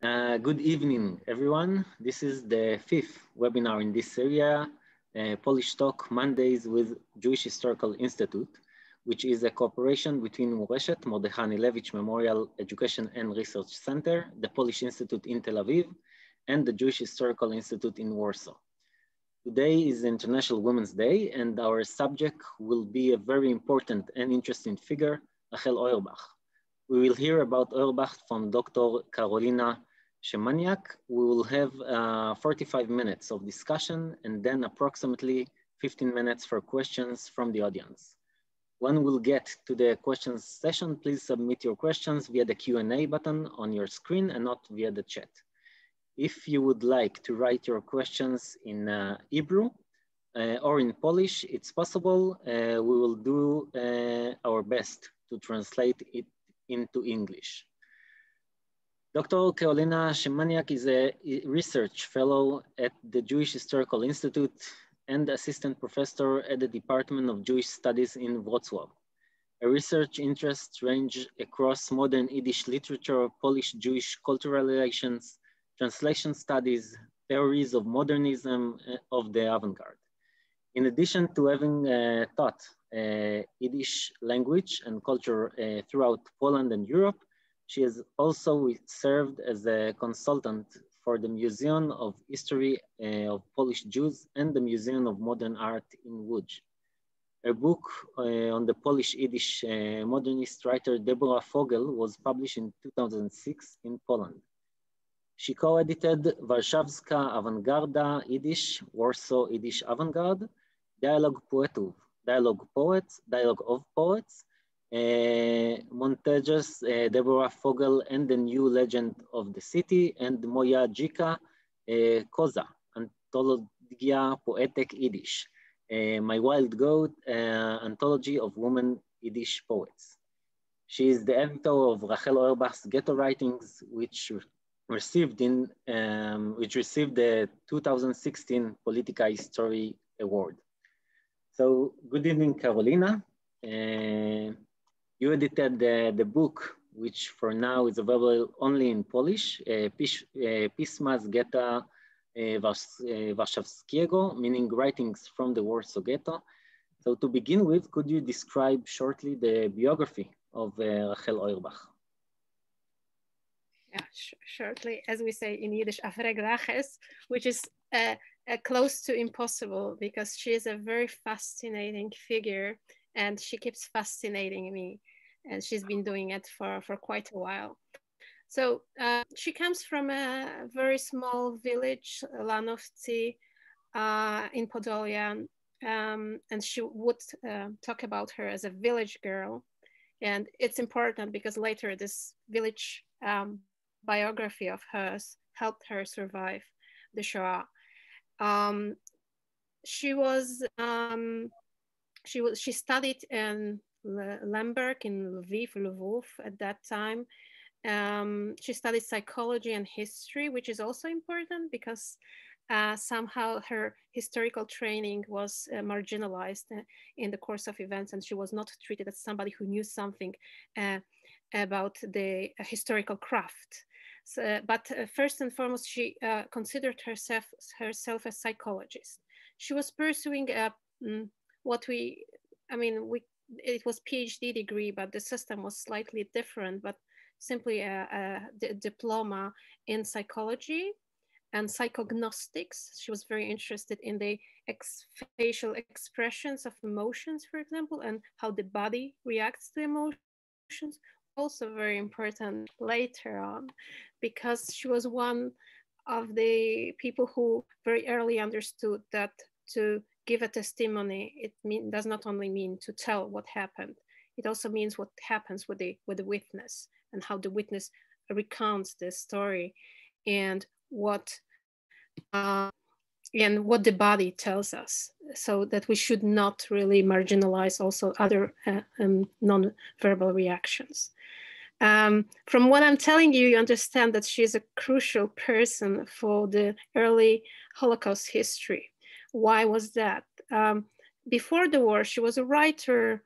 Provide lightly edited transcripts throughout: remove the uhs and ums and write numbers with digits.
Good evening, everyone. This is the fifth webinar in this series, Polish Talk Mondays with Jewish Historical Institute, which is a cooperation between Mורשת, Mordechai Anilביץ Memorial Education and Research Center, the Polish Institute in Tel Aviv, and the Jewish Historical Institute in Warsaw. Today is International Women's Day, and our subject will be a very important and interesting figure, Oirbach. We will hear about Oirbach from Dr. Cרולינה Semaniak. We will have 45 minutes of discussion and then approximately 15 minutes for questions from the audience. When we'll get to the questions session, please submit your questions via the Q&A button on your screen and not via the chat. If you would like to write your questions in Hebrew or in Polish, it's possible. We will do our best to translate it into English. Dr. Cרולינה Semaniak is a research fellow at the Jewish Historical Institute and assistant professor at the Department of Jewish Studies in Wrocław. Her research interests range across modern Yiddish literature, Polish-Jewish cultural relations, translation studies, theories of modernism of the avant-garde. In addition to having taught Yiddish language and culture throughout Poland and Europe, she has also served as a consultant for the Museum of History of Polish Jews and the Museum of Modern Art in Łódź. Her book on the Polish Yiddish modernist writer Deborah Fogel was published in 2006 in Poland. She co-edited Warszawska Awangarda Yiddish, Warsaw Yiddish Avant-Garde, Dialogue of Poets, Montages, Deborah Fogel and the New Legend of the City, and Moja Dzika Koza, Antologia Poetek Yiddish, My Wild Goat, Anthology of Women Yiddish Poets. She is the editor of Rachel Oirbach's Ghetto Writings, which received the 2016 Politica History Award. So, good evening, Cרולינה. You edited the book, which for now is available only in Polish, Pisma z Getta Warszawskiego, meaning writings from the Warsaw Ghetto. So to begin with, could you describe shortly the biography of Rachel Oirbach? Yeah, shortly, as we say in Yiddish, afreglaches, which is close to impossible because she is a very fascinating figure and she keeps fascinating me. And she's been doing it for quite a while. So she comes from a very small village, Lanovci, in Podolia. And she would talk about her as a village girl. And it's important because later this village biography of hers helped her survive the Shoah. She studied in Lemberg in Lvov at that time. She studied psychology and history, which is also important because somehow her historical training was marginalized in the course of events, and she was not treated as somebody who knew something about the historical craft. So, but first and foremost, she considered herself a psychologist. She was pursuing it was PhD degree, but the system was slightly different, but simply a diploma in psychology and psychognostics. She was very interested in the facial expressions of emotions, for example, and how the body reacts to emotions. Also very important later on, because she was one of the people who very early understood that to give a testimony, does not only mean to tell what happened, it also means what happens with the witness and how the witness recounts the story and what the body tells us, so that we should not really marginalize also other non-verbal reactions. From what I'm telling you, you understand that she's a crucial person for the early Holocaust history. Why was that? Before the war, she was a writer,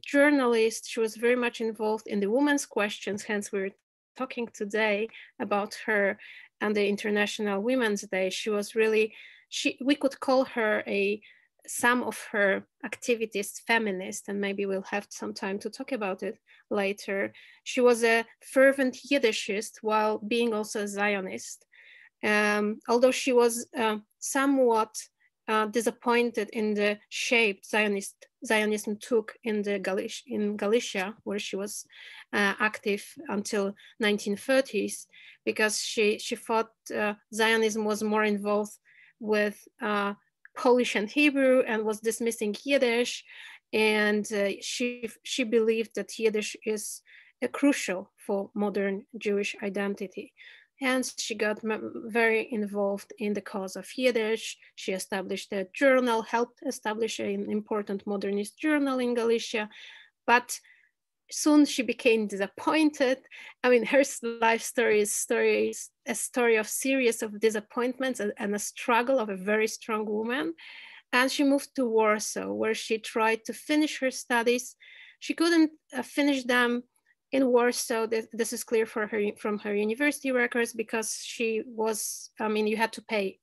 journalist. She was very much involved in the women's questions, hence we're talking today about her and the International Women's Day, she was really, we could call her some of her activities feminist, and maybe we'll have some time to talk about it later. She was a fervent Yiddishist while being also a Zionist. Although she was somewhat disappointed in the shape Zionism took in Galicia, where she was active until 1930s, because she thought Zionism was more involved with Polish and Hebrew and was dismissing Yiddish, and she believed that Yiddish is crucial for modern Jewish identity. Hence, she got very involved in the cause of Yiddish. She established a journal, helped establish an important modernist journal in Galicia, but soon she became disappointed. I mean, her life story is a story of series of disappointments and a struggle of a very strong woman. And she moved to Warsaw, where she tried to finish her studies. She couldn't finish them in Warsaw. This is clear for her from her university records, because she was, I mean, you had to pay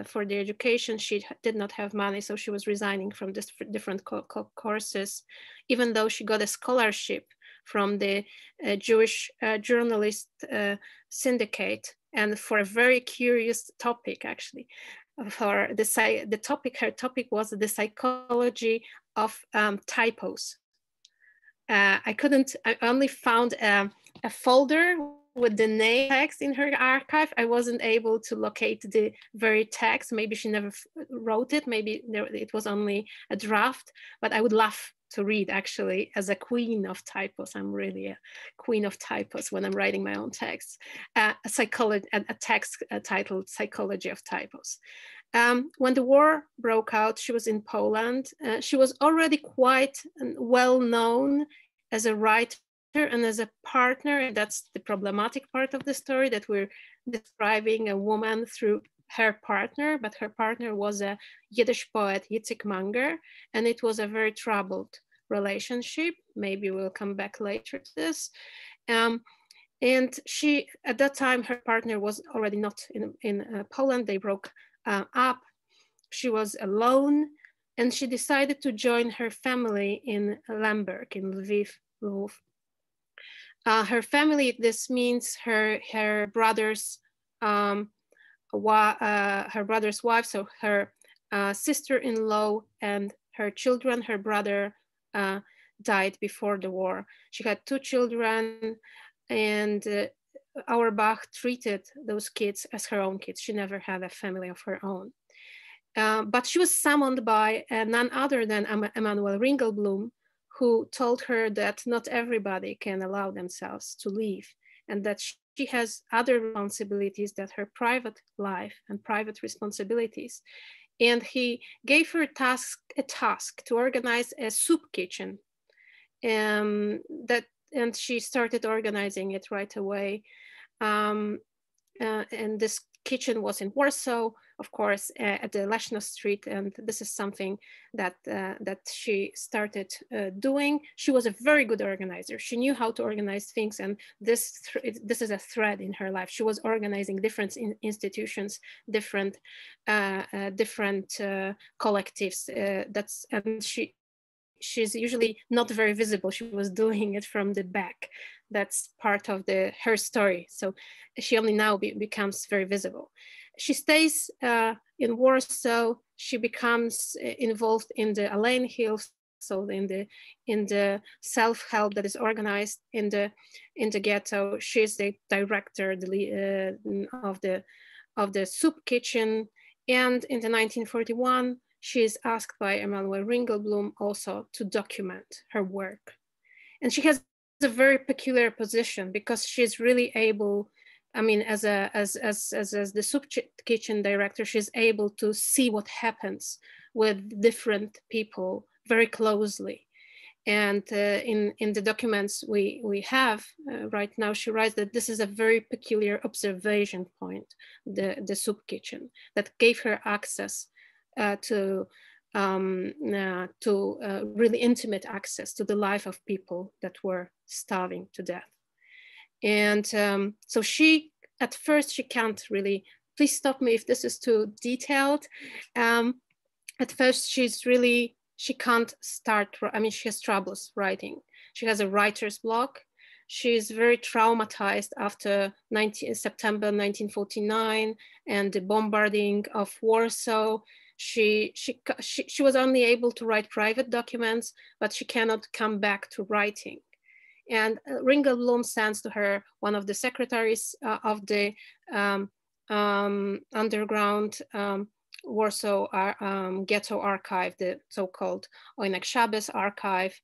for the education. She did not have money, so she was resigning from different courses, even though she got a scholarship from the Jewish journalist syndicate, and for a very curious topic, actually. For the topic, her topic was the psychology of typos. I only found a folder with the name text in her archive. I wasn't able to locate the very text. Maybe she never wrote it. Maybe it was only a draft, but I would love to read, actually, as a queen of typos. I'm really a queen of typos when I'm writing my own texts. A text titled Psychology of Typos. When the war broke out, she was in Poland. She was already quite well known as a writer and as a partner. And that's the problematic part of the story, that we're describing a woman through her partner, but her partner was a Yiddish poet, Yitzhak Manger, and it was a very troubled relationship. Maybe we'll come back later to this. And she, at that time, her partner was already not in Poland. They broke up. She was alone, and she decided to join her family in Lemberg, in Lviv. Her family, this means her brother's wife, so her sister-in-law and her children. Her brother died before the war. She had 2 children, and Oirbach treated those kids as her own kids. She never had a family of her own. But she was summoned by none other than Emanuel Ringelblum, who told her that not everybody can allow themselves to leave, and that she has other responsibilities, that her private life and private responsibilities. And he gave her a task to organize a soup kitchen. And she started organizing it right away. And this kitchen was in Warsaw, of course, at the Leszno Street. And this is something that she started doing. She was a very good organizer. She knew how to organize things. And this is a thread in her life. She was organizing different institutions, different collectives. And she's usually not very visible. She was doing it from the back. That's part of her story. So she only now becomes very visible. She stays in Warsaw. She becomes involved in the Alain Hills, so in the self-help that is organized in the ghetto. She's the director of the soup kitchen. And in the 1941, she is asked by Emanuel Ringelblum also to document her work. And she has a very peculiar position, because she's really able, I mean, as the soup kitchen director, she's able to see what happens with different people very closely. And in the documents we have right now, she writes that this is a very peculiar observation point, the soup kitchen, that gave her access to really intimate access to the life of people that were starving to death. And so she, at first, she can't really, please stop me if this is too detailed. At first, she can't start, I mean, she has troubles writing. She has a writer's block. She's very traumatized after September 1949 and the bombarding of Warsaw. She was only able to write private documents, but she cannot come back to writing. And Ringelblum sends to her one of the secretaries of the underground Warsaw ghetto archive, the so-called Ojnek Szabes archive.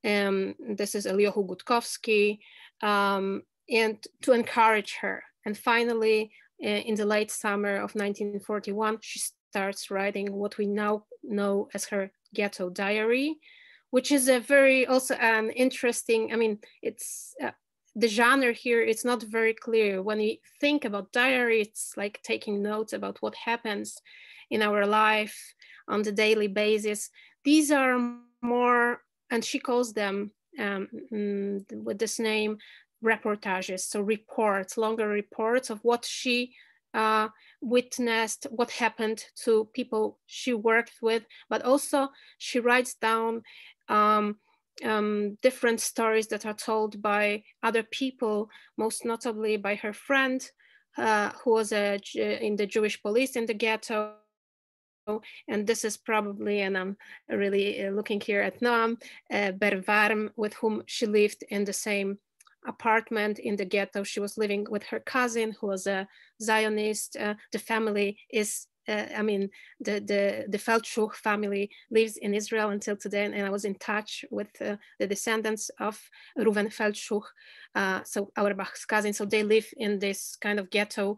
This is Eliyahu Gutkowski, and to encourage her. And finally, in the late summer of 1941, she starts writing what we now know as her ghetto diary, which is a very also an interesting, I mean, it's the genre here, it's not very clear. When you think about diary, it's like taking notes about what happens in our life on the daily basis. These are more, and she calls them with this name, reportages, so reports, longer reports of what she witnessed, what happened to people she worked with, but also she writes down different stories that are told by other people, most notably by her friend who was in the Jewish police in the ghetto. And this is probably, and I'm really looking here at Noam Bervarm, with whom she lived in the same apartment in the ghetto. She was living with her cousin, who was a Zionist. The family is, I mean, the Feldschuh family lives in Israel until today, and I was in touch with the descendants of Reuven Feldschuh, so Auerbach's cousin. So they live in this kind of ghetto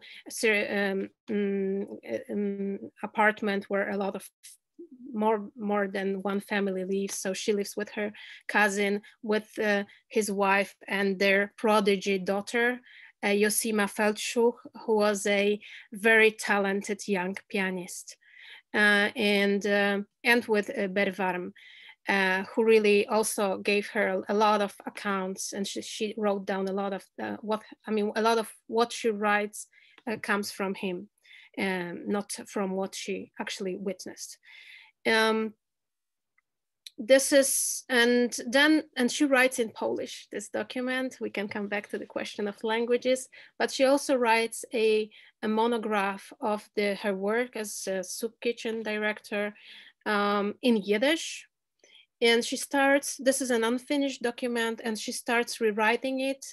apartment where a lot of more than one family lives. So she lives with her cousin, with his wife and their prodigy daughter, Josima Feldschuh, who was a very talented young pianist, and with Bervarm, who really also gave her a lot of accounts, and she wrote down a lot of a lot of what she writes comes from him, not from what she actually witnessed. This is, and she writes in Polish, this document. We can come back to the question of languages, but she also writes a monograph of her work as a soup kitchen director in Yiddish. And she starts, this is an unfinished document, and she starts rewriting it.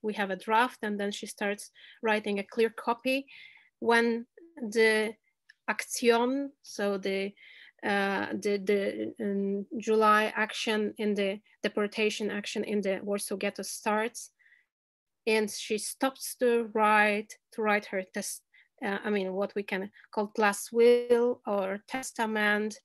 We have a draft, and then she starts writing a clear copy. When the Aktion, so the July action in the deportation action in the Warsaw Ghetto starts, and she stops to write her what we can call class will or testament,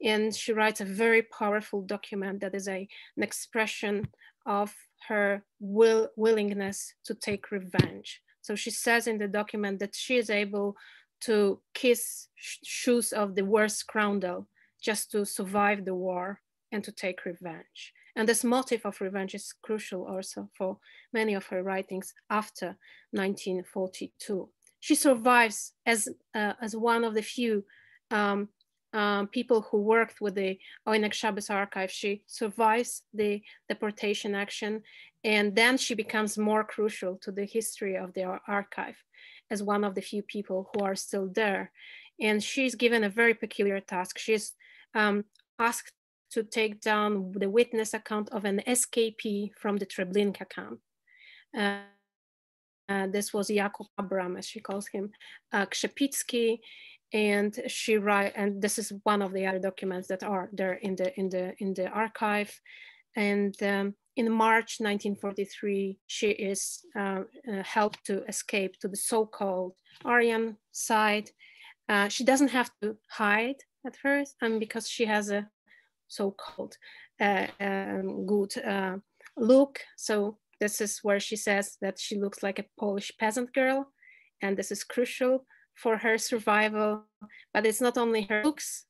and she writes a very powerful document that is an expression of her willingness to take revenge. So she says in the document that she is able to kiss shoes of the worst scoundrel just to survive the war and to take revenge. And this motive of revenge is crucial also for many of her writings after 1942. She survives as one of the few people who worked with the Ojnek Szabes archive. She survives the deportation action, and then she becomes more crucial to the history of the archive as one of the few people who are still there. And she's given a very peculiar task. She's asked to take down the witness account of an escapee from the Treblinka camp. This was Jakub Abram, as she calls him, Krzepicki, and she writes, and this is one of the other documents that are there in the archive. And in March 1943, she is helped to escape to the so-called Aryan side. She doesn't have to hide at first, and because she has a so-called good look. So this is where she says that she looks like a Polish peasant girl, and this is crucial for her survival. But it's not only her looks,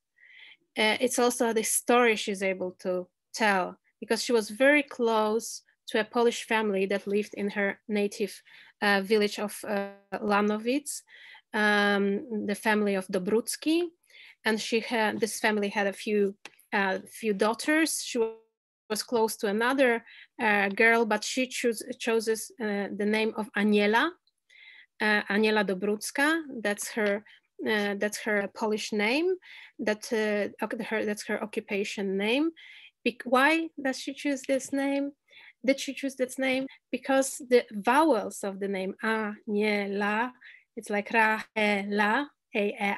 it's also the story she's able to tell, because she was very close to a Polish family that lived in her native village of Lanowic, the family of Dobrucki. And this family had a few daughters. She was close to another girl, but she chooses the name of Aniela Dobrucka. That's her Polish name. That's her occupation name. Why does she choose this name? Did she choose this name? Because the vowels of the name Aniela, it's like Ra, E, La, A, E,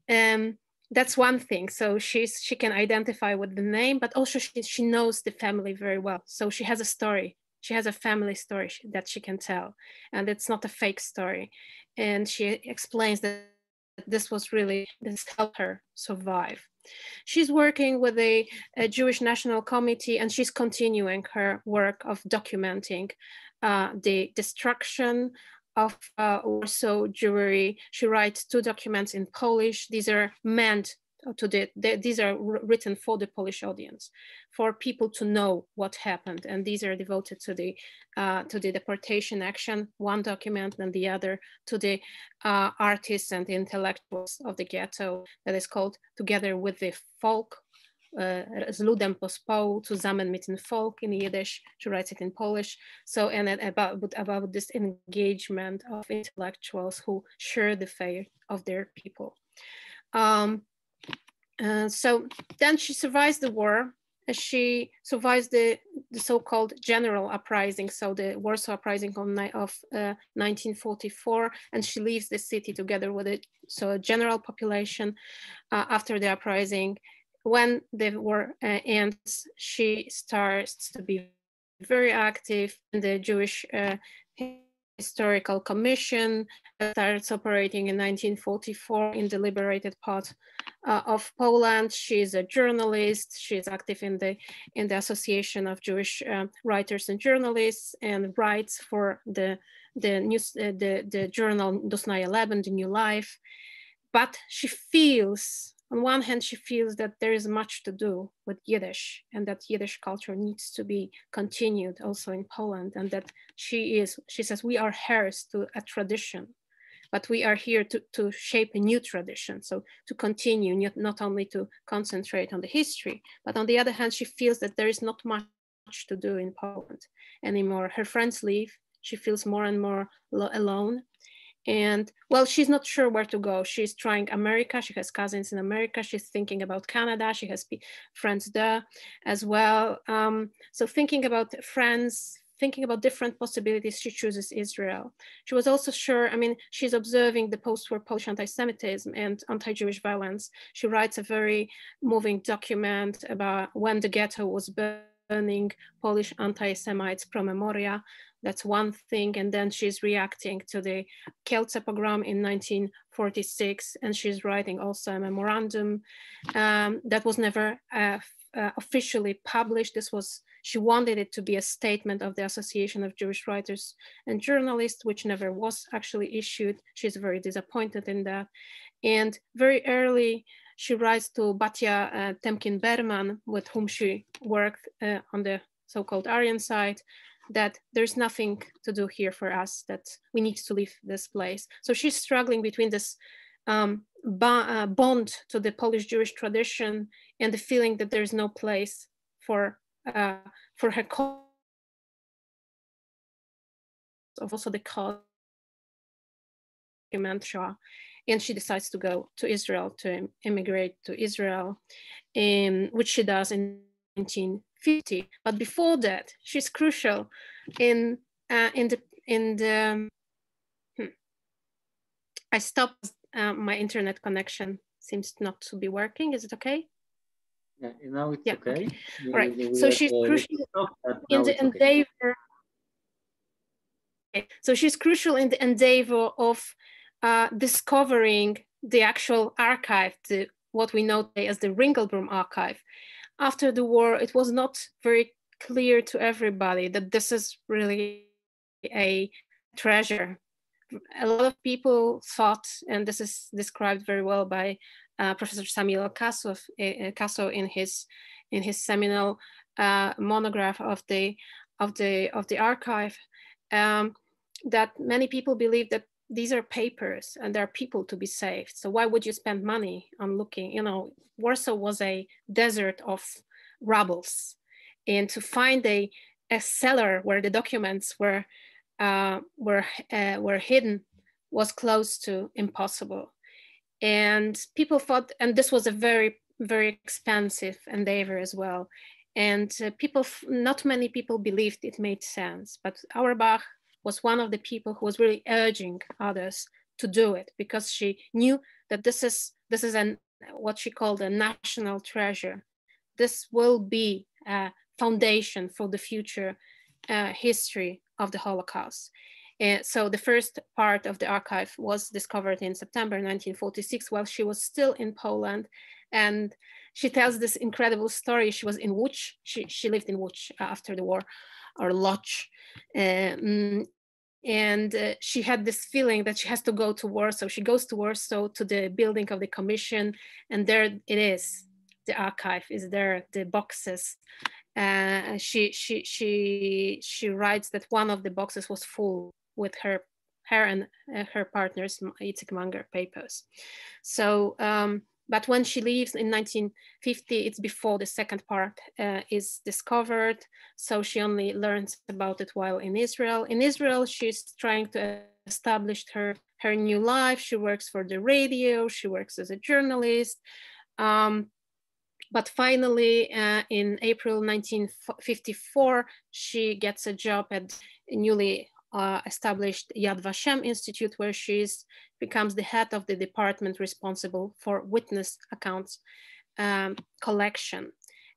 A. That's one thing. So she can identify with the name, but also she knows the family very well. So she has a story. She has a family story that she can tell, and it's not a fake story. And she explains that this helped her survive. She's working with a Jewish National Committee, and she's continuing her work of documenting the destruction of Warsaw Jewry. She writes 2 documents in Polish. These are meant these are written for the Polish audience, for people to know what happened. And these are devoted to the deportation action, one document, and the other to the artists and the intellectuals of the ghetto, that is called Together with the Folk, z ludem pospołu, zusammen mit dem Volk in Yiddish. She writes it in Polish. So, and about this engagement of intellectuals who share the fate of their people. So then she survives the war. She survives the so-called general uprising, so the Warsaw Uprising of 1944, and she leaves the city together with it. So a general population after the uprising. When the war ends, she starts to be very active in the Jewish Historical Commission, starts operating in 1944 in the liberated part of Poland. She is a journalist. She is active in the Association of Jewish Writers and Journalists, and writes for the journal Doznaje Leben, The New Life. But she feels, on one hand, she feels that there is much to do with Yiddish, and that Yiddish culture needs to be continued also in Poland, and that she says, we are heirs to a tradition, but we are here to shape a new tradition. So to continue, not only to concentrate on the history, but on the other hand, she feels that there is not much to do in Poland anymore. Her friends leave. She feels more and more alone. And well, she's not sure where to go. She's trying America. She has cousins in America. She's thinking about Canada. She has friends there as well. So thinking about friends, thinking about different possibilities, she chooses Israel. She was also sure, she's observing the post-war Polish anti-Semitism and anti-Jewish violence. She writes a very moving document about when the ghetto was burning Polish anti-Semites pro memoria. That's one thing. And then she's reacting to the Kielce pogrom in 1946. And she's writing also a memorandum that was never officially published. She wanted it to be a statement of the Association of Jewish Writers and Journalists, which never was actually issued. She's very disappointed in that. And very early, she writes to Batya Temkin-Berman, with whom she worked on the so-called Aryan side, that there's nothing to do here for us, that we need to leave this place. So she's struggling between this bond to the Polish Jewish tradition and the feeling that there's no place for her cause, also the cause of Shoah. And she decides to go to Israel, to immigrate to Israel, which she does in 1950. But before that, she's crucial in the. I stopped. My internet connection seems not to be working. Is it okay? Yeah, now it's okay. Right. So she's crucial in the endeavor. Okay. So she's crucial in the endeavor of discovering the actual archive, what we know today as the Ringelblum archive. After the war, it was not very clear to everybody that this is really a treasure. A lot of people thought, and this is described very well by Professor Samuel Casso in his seminal monograph of the archive, that many people believe that these are papers and there are people to be saved. So why would you spend money on looking? You know, Warsaw was a desert of rubbles, and to find a cellar where the documents were hidden was close to impossible. And people thought, and this was a very, very expensive endeavor as well. And not many people believed it made sense, but Oirbach was one of the people who was really urging others to do it, because she knew that this is what she called a national treasure. This will be a foundation for the future history of the Holocaust. And so the first part of the archive was discovered in September 1946 while she was still in Poland. And she tells this incredible story. She was in Łódź. She lived in Łódź after the war, or Lodz. She had this feeling that she has to go to Warsaw. She goes to Warsaw, to the building of the commission, and there it is. The archive is there, the boxes. She writes that one of the boxes was full with her and her partner's Itzig papers. So, but when she leaves in 1950, it's before the second part is discovered. So she only learns about it while in Israel. In Israel, she's trying to establish her new life. She works for the radio. She works as a journalist. But finally, in April 1954, she gets a job at a newly established Yad Vashem Institute, where she becomes the head of the department responsible for witness accounts collection.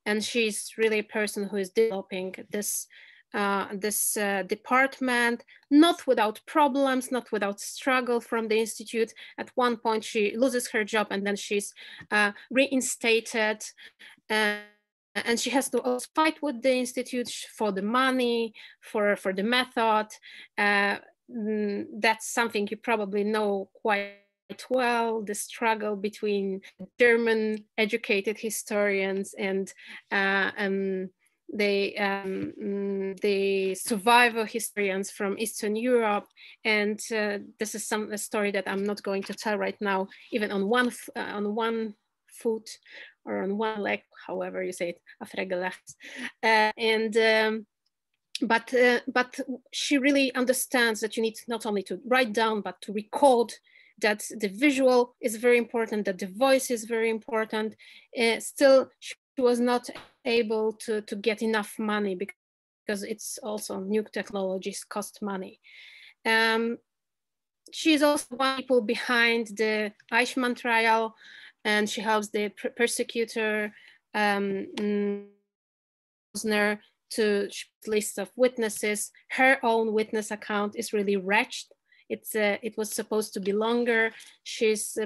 And she's really a person who is developing this department, not without problems, not without struggle from the institute. At one point, she loses her job, and then she's reinstated. And she has to also fight with the institute for the money, for the method. That's something you probably know quite well, the struggle between German educated historians and the survivor historians from Eastern Europe. And this is a story that I'm not going to tell right now, even on one foot or on one leg, however you say it, but she really understands that you need not only to write down, but to record, that the visual is very important, that the voice is very important. Still, she was not able to get enough money, because it's also new technologies cost money. She's also one of the people behind the Eichmann trial, and she helps the persecutor to list of witnesses. Her own witness account is really wretched. It was supposed to be longer.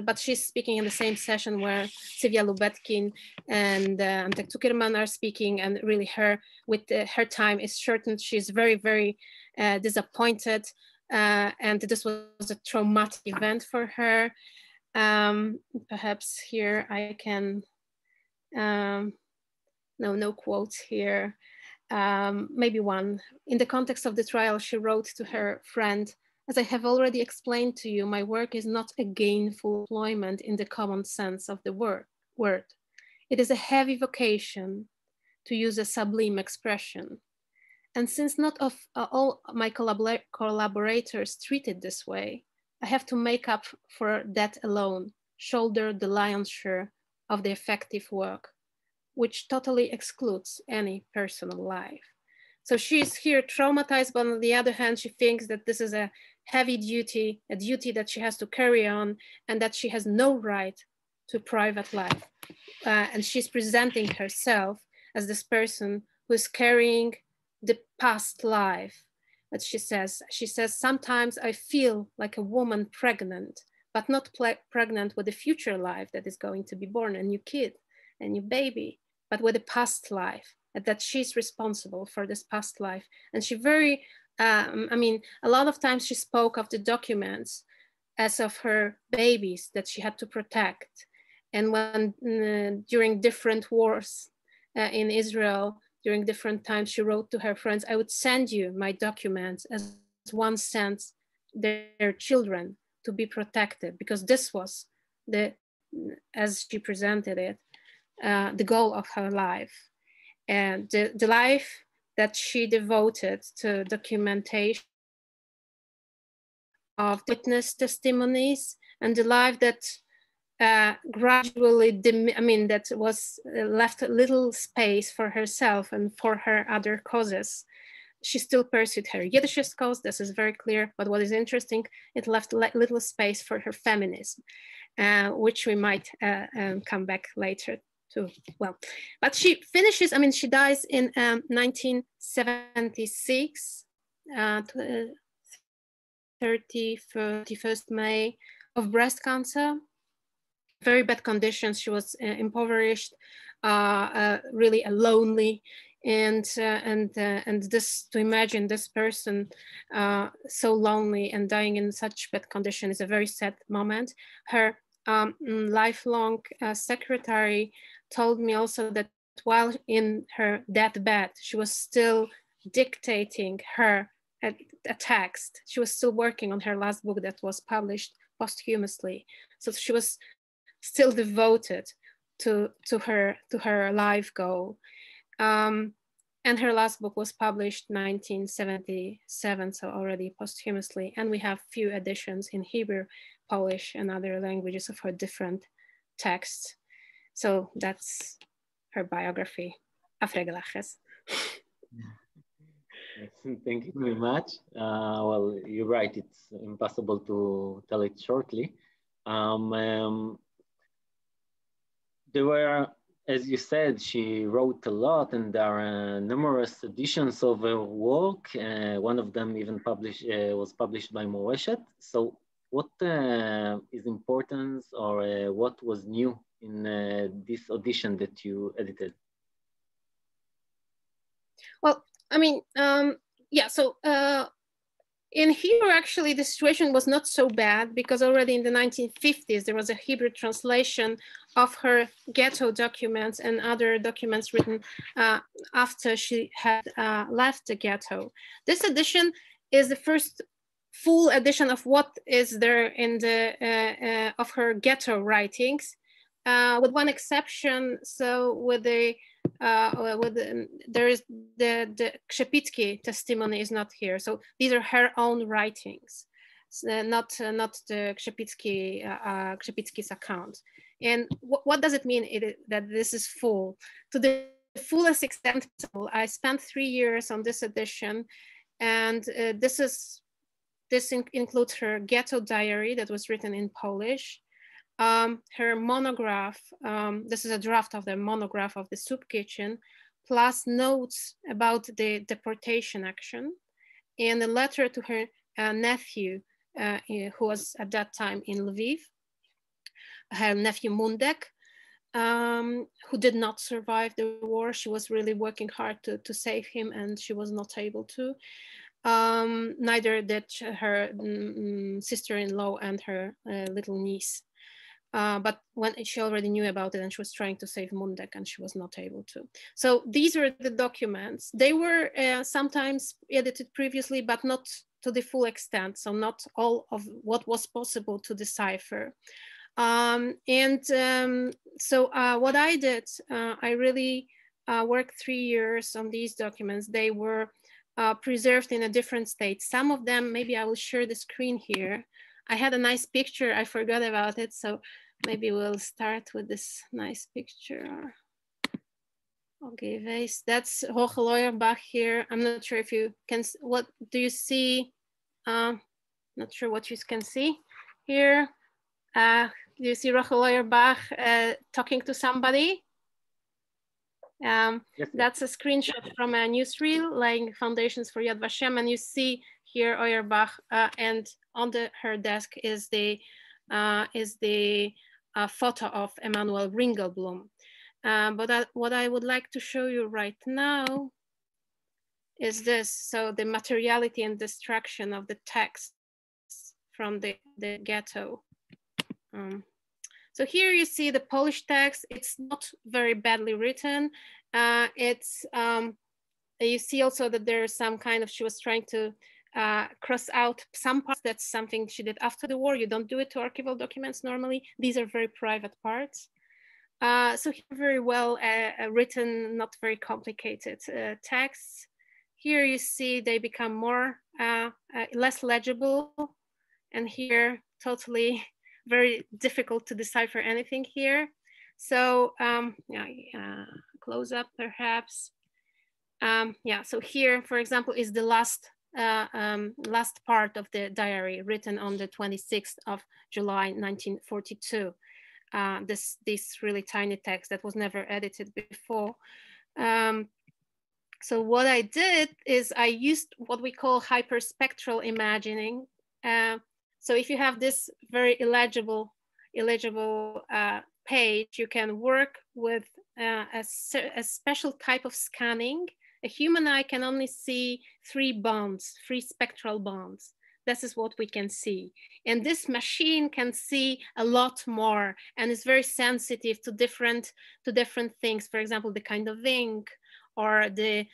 But she's speaking in the same session where Sylvia Lubetkin and Antek Zuckerman are speaking, and really her time is shortened. She's very, very disappointed, and this was a traumatic event for her. Perhaps here I can, no quotes here. Maybe one. In the context of the trial, she wrote to her friend, "As I have already explained to you, my work is not a gainful employment in the common sense of the word. It is a heavy vocation, to use a sublime expression. And since not all my collaborators treat it this way, I have to make up for that alone, shoulder the lion's share of the effective work, which totally excludes any personal life." So she's here traumatized, but on the other hand, she thinks that this is a heavy duty, a duty that she has to carry on, and that she has no right to private life. And she's presenting herself as this person who is carrying the past life. But she says, "Sometimes I feel like a woman pregnant, but not pregnant with a future life that is going to be born, a new kid, a new baby, but with a past life, that she's responsible for this past life." And she a lot of times she spoke of the documents as of her babies that she had to protect. And when during different wars in Israel, during different times, she wrote to her friends, I would send you my documents as one sends their children to be protected, because this was as she presented it, the goal of her life. And the life that she devoted to documentation of witness testimonies, and the life that gradually, that was left a little space for herself and for her other causes. She still pursued her Yiddish cause, this is very clear, but what is interesting, it left little space for her feminism, which we might come back later to. Well, but she finishes, she dies in 1976, 31st May, of breast cancer. Very bad conditions. She was impoverished, really lonely, and this, to imagine this person so lonely and dying in such bad condition is a very sad moment. Her lifelong secretary told me also that while in her deathbed, she was still dictating her a text. She was still working on her last book that was published posthumously. So she was still devoted to her life goal. And her last book was published 1977, so already posthumously. And we have few editions in Hebrew, Polish, and other languages of her different texts. So that's her biography. Afregelaches. Thank you very much. Well, you're right, it's impossible to tell it shortly. There were, as you said, she wrote a lot, and there are numerous editions of her work. One of them even was published by Mורשת. So what is important, or what was new in this edition that you edited? Well, in Hebrew, actually, the situation was not so bad, because already in the 1950s, there was a Hebrew translation of her ghetto documents and other documents written after she had left the ghetto. This edition is the first full edition of what is there in the of her ghetto writings, with one exception. So there is the Krzepicki testimony is not here. So these are her own writings, not the Krzepicki's account. And what does it mean that this is full? To the fullest extent possible. I spent 3 years on this edition, and this includes her ghetto diary that was written in Polish. Her monograph, this is a draft of the monograph of the soup kitchen, plus notes about the deportation action, and a letter to her nephew, who was at that time in Lviv, her nephew Mundek, who did not survive the war. She was really working hard to save him, and she was not able to. Neither did her sister-in-law and her little niece. But when she already knew about it, and she was trying to save Mundek, and she was not able to. So these are the documents. They were sometimes edited previously, but not to the full extent. So not all of what was possible to decipher. So what I did, I really worked 3 years on these documents. They were preserved in a different state. Some of them, maybe I will share the screen here. I had a nice picture, I forgot about it. So maybe we'll start with this nice picture. Okay, that's Oirbach here. I'm not sure if you can, what do you see? Not sure what you can see here. Do you see Oirbach talking to somebody? Yes. That's a screenshot from a newsreel, laying foundations for Yad Vashem, and you see here Oirbach, and on her desk is the photo of Emanuel Ringelblum. But what I would like to show you right now is this. So the materiality and destruction of the text from the ghetto. So here you see the Polish text. It's not very badly written. You see also that there's some kind of, she was trying to cross out some parts. That's something she did after the war. You don't do it to archival documents normally. These are very private parts. So here very well written, not very complicated texts. Here you see they become more, less legible. And here totally very difficult to decipher anything here. So close up perhaps. So here, for example, is the last part of the diary written on the 26th of July, 1942. This really tiny text that was never edited before. So what I did is I used what we call hyperspectral imagining. So if you have this very illegible page, you can work with a special type of scanning. A human eye can only see three spectral bonds. This is what we can see. And this machine can see a lot more and is very sensitive to different things. For example, the kind of ink or the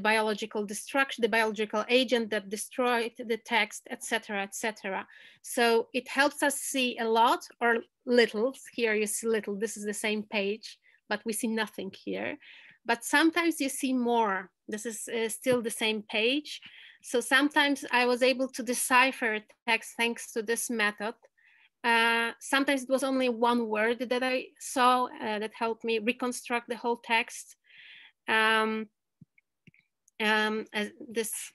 biological destruction, the biological agent that destroyed the text, etc., etc. So it helps us see a lot or little. Here you see little, this is the same page, but we see nothing here. But sometimes you see more. This is still the same page. So sometimes I was able to decipher text thanks to this method. Sometimes it was only one word that I saw that helped me reconstruct the whole text. This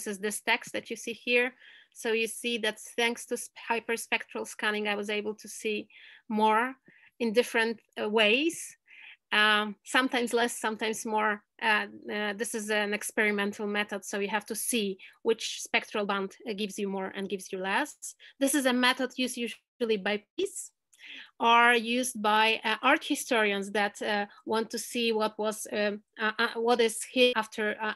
is this text that you see here. So you see that thanks to hyperspectral scanning, I was able to see more in different ways. Sometimes less, sometimes more. This is an experimental method, so you have to see which spectral band gives you more and gives you less. This is a method used usually by police or used by art historians that want to see what is hid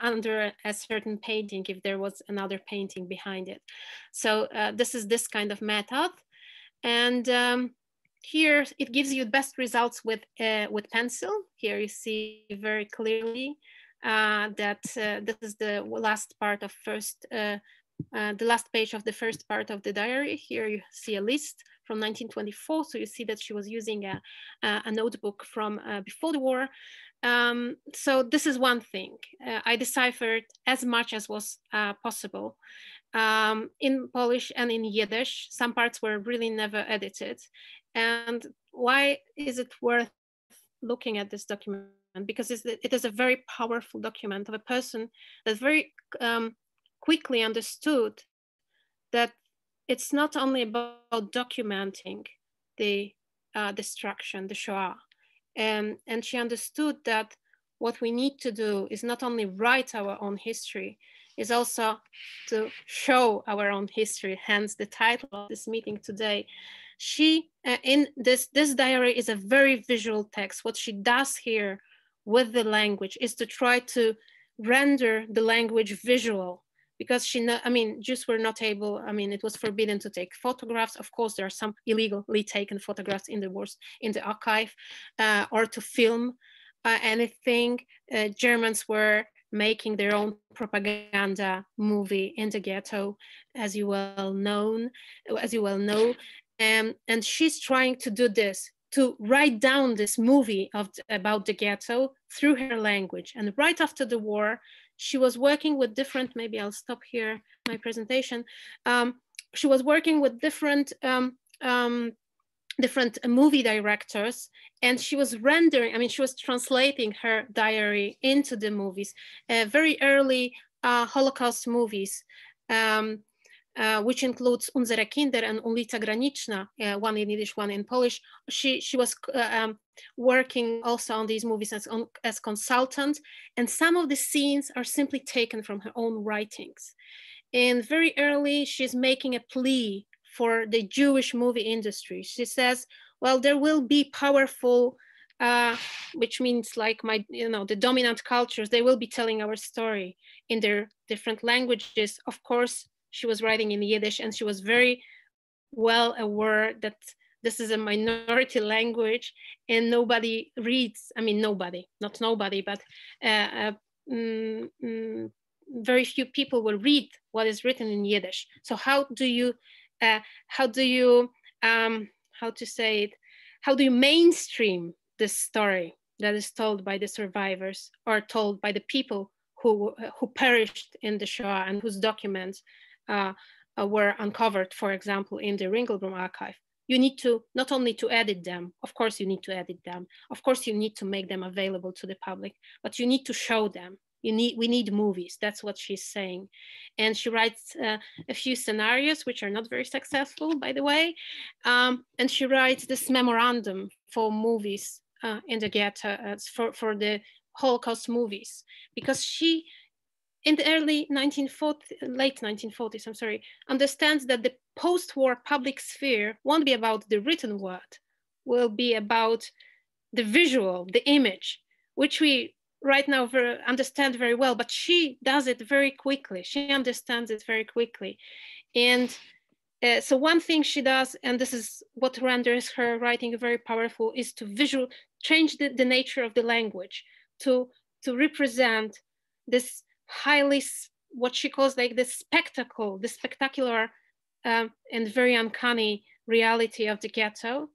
under a certain painting, if there was another painting behind it. So this is this kind of method. And here it gives you best results with pencil. Here you see very clearly that this is the last part of the last page of the first part of the diary. Here you see a list from 1924. So you see that she was using a notebook from before the war. So this is one thing. I deciphered as much as was possible in Polish and in Yiddish. Some parts were really never edited. And why is it worth looking at this document? Because it is a very powerful document of a person that very quickly understood that it's not only about documenting the destruction, the Shoah. And she understood that what we need to do is not only write our own history, is also to show our own history, hence the title of this meeting today. She, in this diary is a very visual text. What she does here with the language is to try to render the language visual, because Jews were not able, it was forbidden to take photographs. Of course, there are some illegally taken photographs in the archive, or to film anything. Germans were making their own propaganda movie in the ghetto, as you well know. And she's trying to do this, to write down this movie about the ghetto through her language. And right after the war, she was working with different, maybe I'll stop here my presentation. She was working with different movie directors, and she was rendering, she was translating her diary into the movies, very early Holocaust movies, which includes Unsere Kinder and Ulica Graniczna, one in Yiddish, one in Polish. She was working also on these movies as consultant, and some of the scenes are simply taken from her own writings. And very early, she's making a plea for the Jewish movie industry. She says, well, there will be powerful, which means like the dominant cultures, they will be telling our story in their different languages. Of course, she was writing in Yiddish, and she was very well aware that this is a minority language and nobody reads, I mean, nobody, not nobody, but very few people will read what is written in Yiddish. So how do you mainstream this story that is told by the survivors or told by the people who perished in the Shoah and whose documents were uncovered, for example, in the Ringelblum archive? You need to not only to edit them, of course you need to edit them, of course you need to make them available to the public, but you need to show them. We need movies, that's what she's saying. And she writes a few scenarios, which are not very successful, by the way. And she writes this memorandum for movies in the ghetto, for the Holocaust movies, because she, in the late 1940s, I'm sorry, understands that the post-war public sphere won't be about the written word, will be about the visual, the image, which we right now understand very well, but she does it very quickly. She understands it very quickly. And so one thing she does, and this is what renders her writing very powerful, is to change the nature of the language, to represent this highly, what she calls like the spectacle, the spectacular and very uncanny reality of the ghetto.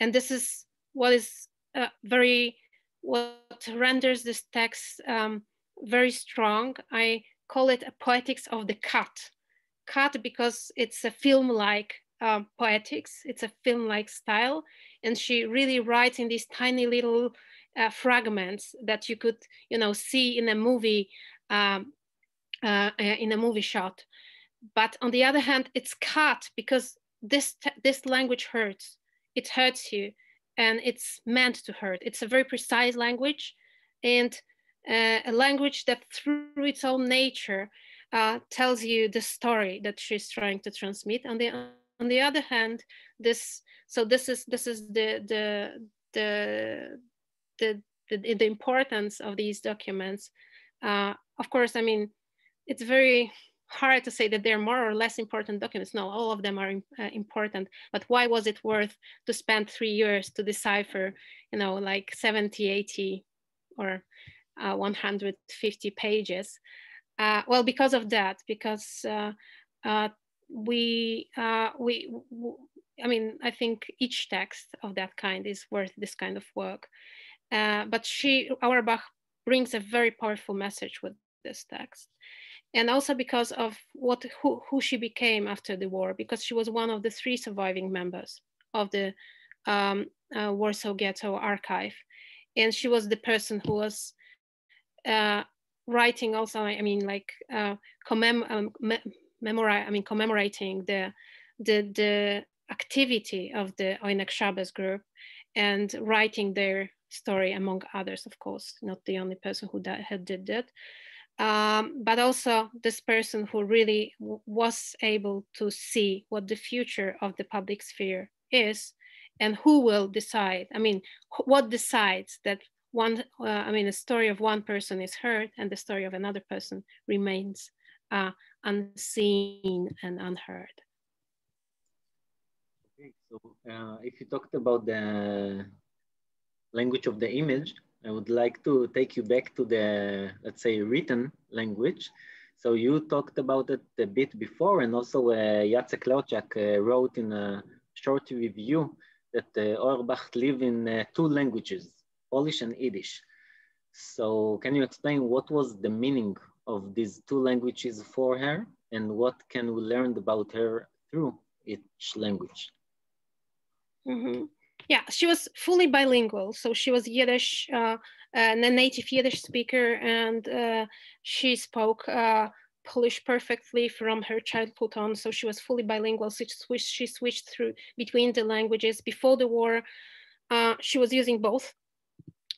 And this is what is what renders this text very strong. I call it a poetics of the cut. Cut because it's a film-like poetics, it's a film-like style. And she really writes in these tiny little fragments that you could, see in a movie, shot. But on the other hand, it's cut because this language hurts. It hurts you. And it's meant to hurt. It's a very precise language, and a language that through its own nature tells you the story that she's trying to transmit. On the other hand, this is the importance of these documents. Of course, I mean, it's very hard to say that they're more or less important documents. No, all of them are important. But why was it worth to spend 3 years to decipher, like 70, 80 or 150 pages? Well, because of that, because I mean, I think each text of that kind is worth this kind of work. But Oirbach brings a very powerful message with this text. And also because of who she became after the war, because she was one of the 3 surviving members of the Warsaw Ghetto archive. And she was the person who was writing also, I mean, like commemorating the activity of the Oynek Shabbos group and writing their story, among others, of course, not the only person who did that. But also this person who really was able to see what the future of the public sphere is and who will decide. I mean, what decides that a story of one person is heard and the story of another person remains unseen and unheard. Okay, so if you talked about the language of the image, I would like to take you back to the, let's say, written language. So you talked about it a bit before, and also Jacek Leoczak wrote in a short review that Oirbach lived in 2 languages, Polish and Yiddish. So can you explain what was the meaning of these 2 languages for her, and what can we learn about her through each language? Mm-hmm. Yeah, she was fully bilingual. So she was Yiddish, a native Yiddish speaker, and she spoke Polish perfectly from her childhood on. So she was fully bilingual. So she switched between the languages. Before the war, she was using both.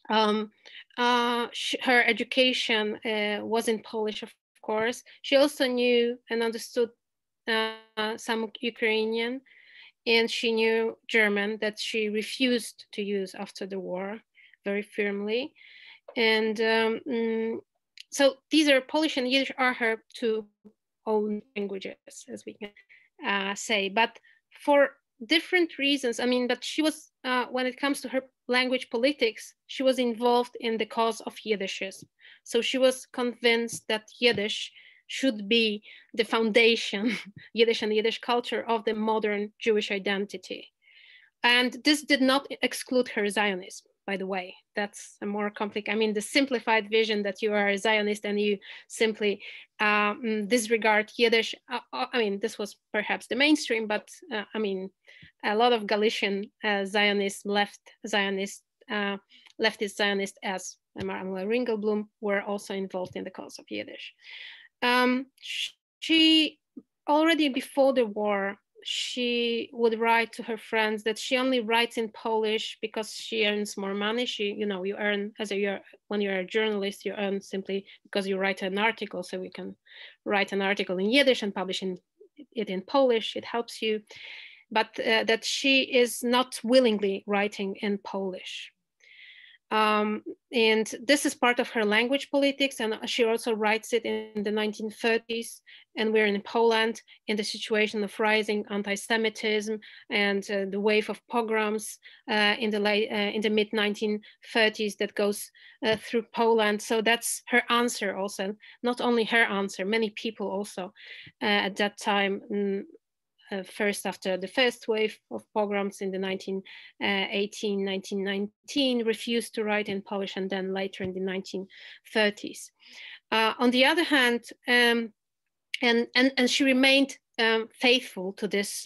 Her education was in Polish, of course. She also knew and understood some Ukrainian, and she knew German that she refused to use after the war very firmly. And so these are Polish and Yiddish are her 2 own languages, as we can say. But for different reasons. I mean, but she was, when it comes to her language politics, she was involved in the cause of Yiddishism. So she was convinced that Yiddish should be the foundation, Yiddish and Yiddish culture, of the modern Jewish identity. And this did not exclude her Zionism, by the way. That's a more complicated, I mean, the simplified vision that you are a Zionist and you simply disregard Yiddish. I mean, this was perhaps the mainstream, but I mean, a lot of Galician Zionists, leftist Zionists, as Amara Ringelblum, were also involved in the cause of Yiddish. She, already before the war, she would write to her friends that she only writes in Polish because she earns more money. She, you know, you earn when you're a journalist, you earn simply because you write an article. So you can write an article in Yiddish and publish it in Polish. It helps you, but that she is not willingly writing in Polish. And this is part of her language politics, and she also writes it in the 1930s, and we're in Poland in the situation of rising anti-Semitism and the wave of pogroms in the mid-1930s that goes through Poland. So that's her answer also, not only her answer, many people also at that time, first after the first wave of pogroms in the 1918, 1919, refused to write in Polish, and then later in the 1930s. On the other hand, and she remained faithful to this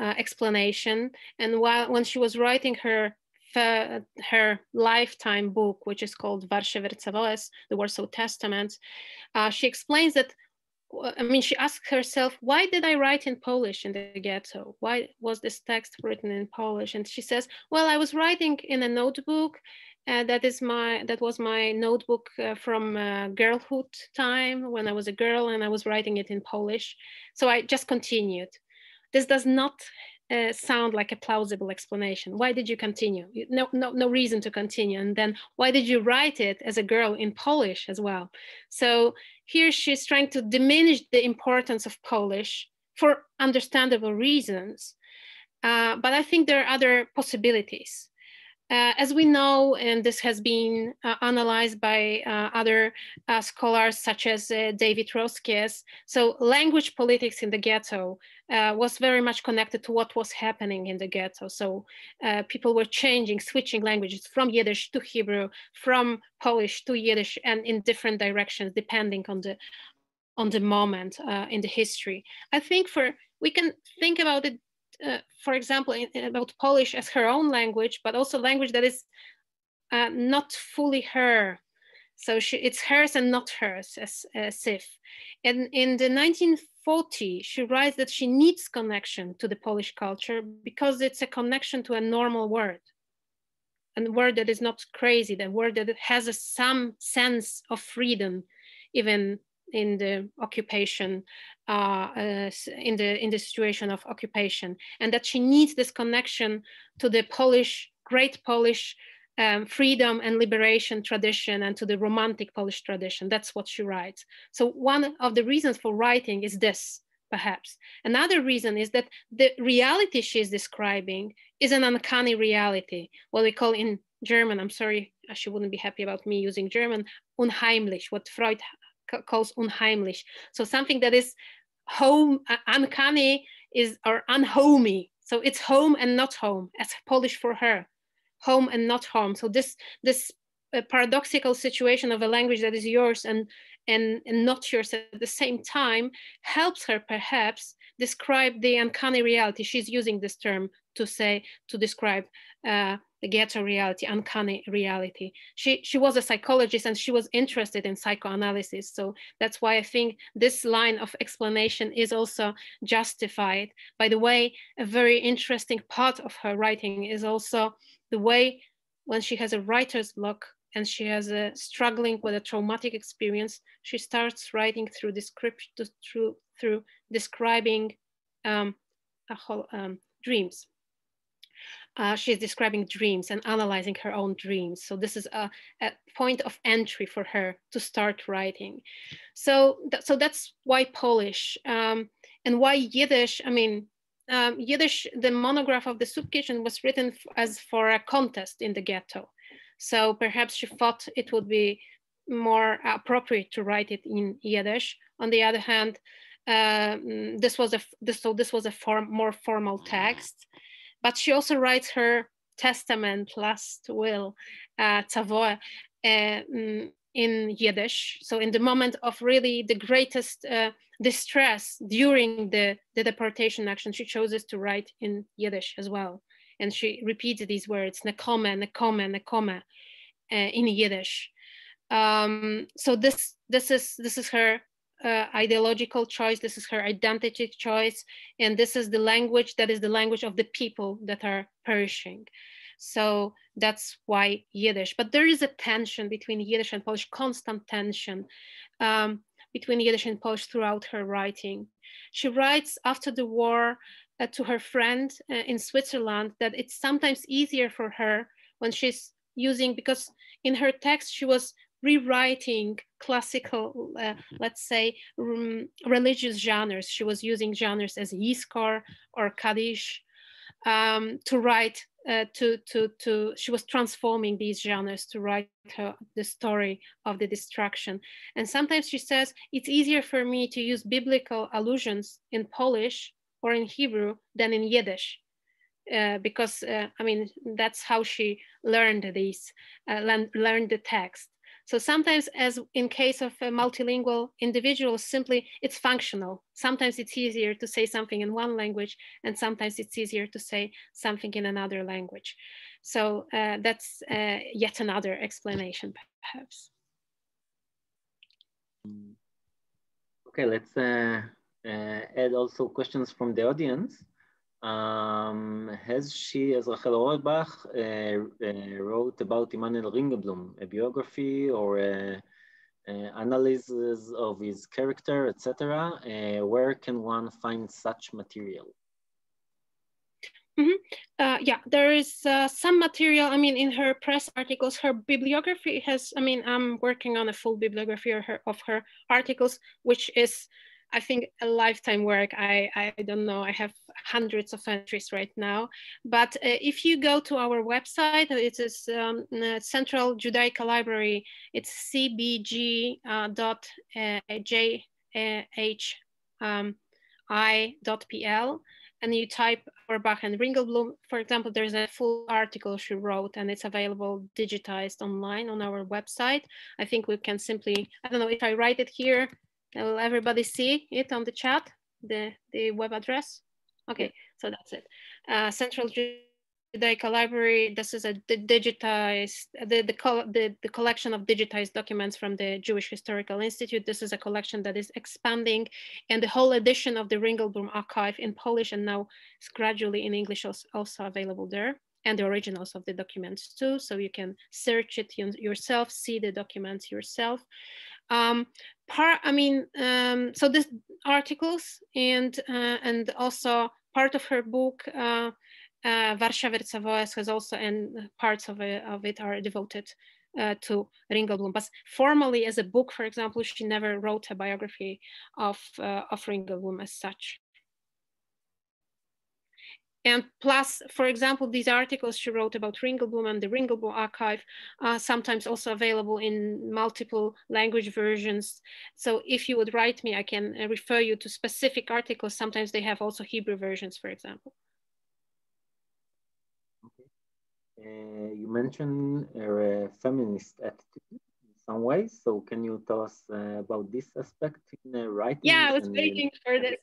explanation. And when she was writing her lifetime book, which is called వర్sze, the Warsaw Testament, she explains that, I mean, she asked herself, why did I write in Polish in the ghetto? Why was this text written in Polish? And she says, well, I was writing in a notebook. That was my notebook from girlhood time when I was a girl, and I was writing it in Polish. So I just continued. This does not sound like a plausible explanation. Why did you continue? No reason to continue. And then why did you write it as a girl in Polish as well? So here she's trying to diminish the importance of Polish for understandable reasons. But I think there are other possibilities. As we know, and this has been analyzed by other scholars such as David Roskies, so language politics in the ghetto was very much connected to what was happening in the ghetto. So people were switching languages from Yiddish to Hebrew, from Polish to Yiddish, and in different directions depending on the moment in the history. I think we can think about it, for example, about Polish as her own language, but also language that is not fully her. So it's hers and not hers, as Sif. And in the 1940s, she writes that she needs connection to the Polish culture because it's a connection to a normal word, a word that is not crazy, the word that has some sense of freedom, even in the occupation, in the situation of occupation, and that she needs this connection to the great Polish freedom and liberation tradition, and to the romantic Polish tradition. That's what she writes. So one of the reasons for writing is this, perhaps. Another reason is that the reality she's describing is an uncanny reality, what we call in German, I'm sorry, she wouldn't be happy about me using German, unheimlich, what Freud calls unheimlich. So something that is uncanny or unhomey. So it's home and not home, as Polish for her, home and not home. So this paradoxical situation of a language that is yours and not yours at the same time helps her perhaps describe the uncanny reality. She's using this term to describe the ghetto reality, uncanny reality. She was a psychologist and she was interested in psychoanalysis. So that's why I think this line of explanation is also justified. By the way, a very interesting part of her writing is also the way when she has a writer's block and she has a struggling with a traumatic experience, she starts writing through describing dreams. She's describing dreams and analyzing her own dreams. So this is a point of entry for her to start writing. So that's why Polish and why Yiddish. I mean, Yiddish, the monograph of the soup kitchen was written as for a contest in the ghetto. So perhaps she thought it would be more appropriate to write it in Yiddish. On the other hand, this was a more formal text. But she also writes her testament, last will, Tzavoa, in Yiddish. So in the moment of really the greatest distress during the deportation action, she chooses to write in Yiddish as well. And she repeats these words, nekome, nekome, nekome, in Yiddish. So this is her ideological choice. This is her identity choice, and this is the language that is the language of the people that are perishing. So that's why Yiddish. But there is a tension between Yiddish and Polish, constant tension between Yiddish and Polish throughout her writing. She writes after the war to her friend in Switzerland that it's sometimes easier for her when she's using, because in her text she was rewriting classical, let's say, religious genres. She was using genres as Yizkor or Kaddish to write, she was transforming these genres to write the story of the destruction. And sometimes she says, it's easier for me to use biblical allusions in Polish or in Hebrew than in Yiddish. Because, I mean, that's how she learned these, learned the text. So sometimes, as in case of multilingual individuals, simply it's functional. Sometimes it's easier to say something in one language, and sometimes it's easier to say something in another language. So that's yet another explanation, perhaps. Okay, let's add also questions from the audience. Has she, as Rachel Oirbach, wrote about Emanuel Ringelblum, a biography or analysis of his character, etc.? Where can one find such material? Yeah, there is some material. I mean, in her press articles, her bibliography has, I mean, I'm working on a full bibliography of her articles, which is, I think, a lifetime work. I don't know, I have hundreds of entries right now. But if you go to our website, it is Central Judaica Library, it's cbg.jhi.pl, and you type Oirbach and Ringelblum, for example, there's a full article she wrote, and it's available digitized online on our website. I think we can simply, I don't know if I write it here, will everybody see it on the chat, the web address? Okay, so that's it. Central Judaica Library, this is a digitized, the collection of digitized documents from the Jewish Historical Institute. This is a collection that is expanding, and the whole edition of the Ringelblum archive in Polish, and now it's gradually in English also available there, and the originals of the documents too, so you can search it yourself, see the documents yourself. So this articles and also part of her book, Ворша Верцavoes, has also, and parts of it are devoted to Ringelblum. But formally, as a book, for example, she never wrote a biography of Ringelblum as such. And plus, for example, these articles she wrote about Ringelblum and the Ringelblum archive are sometimes also available in multiple language versions. So if you would write me, I can refer you to specific articles. Sometimes they have also Hebrew versions, for example. Okay. You mentioned a feminist attitude in some ways. So can you tell us about this aspect in writing? Yeah, I was waiting for this.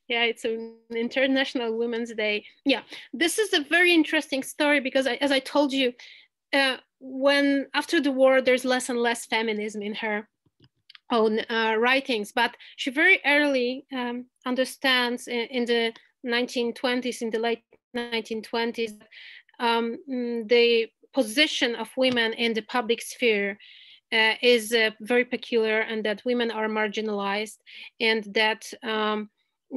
Yeah, it's an International Women's Day. Yeah, this is a very interesting story because, as I told you, when after the war, there's less and less feminism in her own writings, but she very early understands in the 1920s, in the late 1920s, the position of women in the public sphere is very peculiar, and that women are marginalized, and that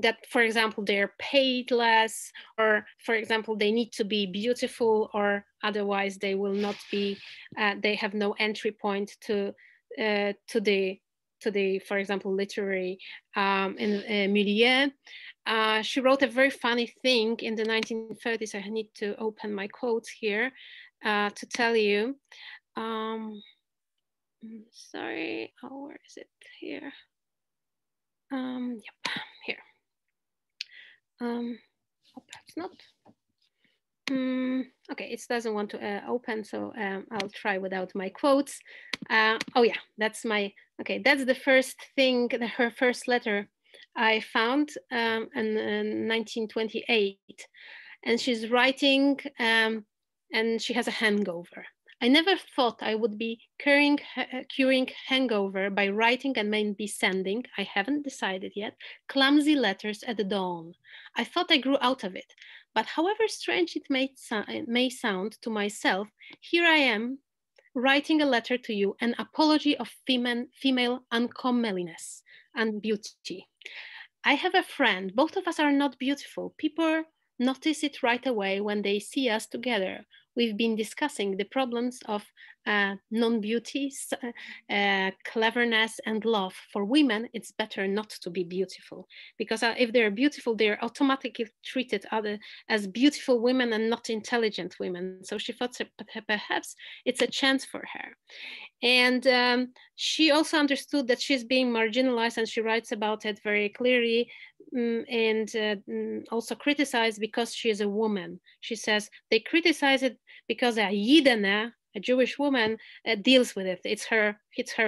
that, for example, they're paid less, or, for example, they need to be beautiful, or otherwise they will not be, they have no entry point to the, for example, literary milieu. she wrote a very funny thing in the 1930s. I need to open my quotes here to tell you. Sorry, oh, where is it? Here. Yep, here. Oh, perhaps not. Okay, it doesn't want to open, so I'll try without my quotes. Oh yeah, that's my, okay, that's the first thing, her first letter I found in 1928. And she's writing, and she has a hangover. I never thought I would be curing hangover by writing and maybe sending, I haven't decided yet, clumsy letters at the dawn. I thought I grew out of it. But however strange it may sound to myself, here I am writing a letter to you, an apology of female uncomeliness and beauty. I have a friend, both of us are not beautiful. People notice it right away when they see us together. We've been discussing the problems of non-beauty, cleverness, and love. For women, it's better not to be beautiful, because if they're beautiful, they're automatically treated as beautiful women and not intelligent women. So she thought perhaps it's a chance for her. And she also understood that she's being marginalized, and she writes about it very clearly, and also criticized because she is a woman. She says they criticize it because a Yidene, a Jewish woman, deals with it. It's her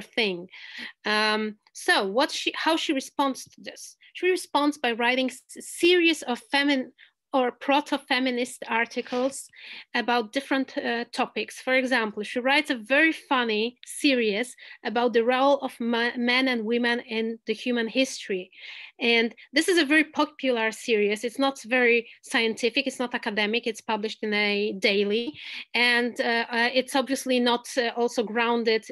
thing. So how she responds to this? She responds by writing a series of or proto-feminist articles about different topics. For example, she writes a very funny series about the role of men and women in the human history. And this is a very popular series. It's not very scientific, it's not academic, it's published in a daily. And it's obviously not also grounded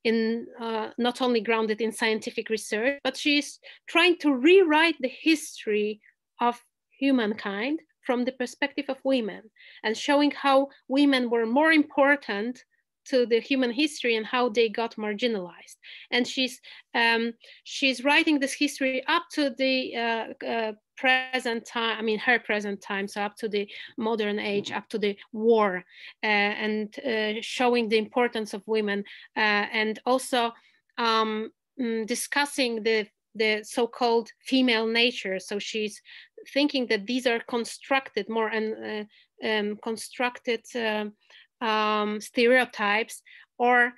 not only grounded in scientific research, but she's trying to rewrite the history of humankind from the perspective of women, and showing how women were more important to the human history and how they got marginalized. And she's writing this history up to the present time, I mean her present time, so up to the modern age, up to the war, and showing the importance of women, and also discussing the so-called female nature. So she's thinking that these are constructed constructed stereotypes, or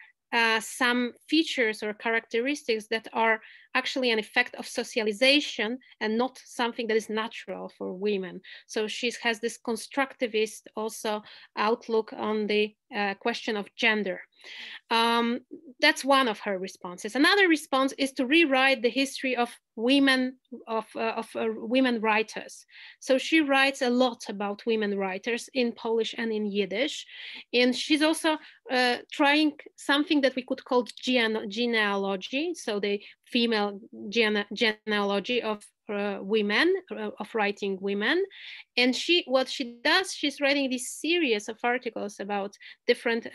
some features or characteristics that are actually an effect of socialization and not something that is natural for women. So she has this constructivist also outlook on the question of gender. That's one of her responses. Another response is to rewrite the history of women, women writers. So she writes a lot about women writers in Polish and in Yiddish. And she's also trying something that we could call genealogy. So the female genealogy of women, of writing women. And what she does, she's writing this series of articles about different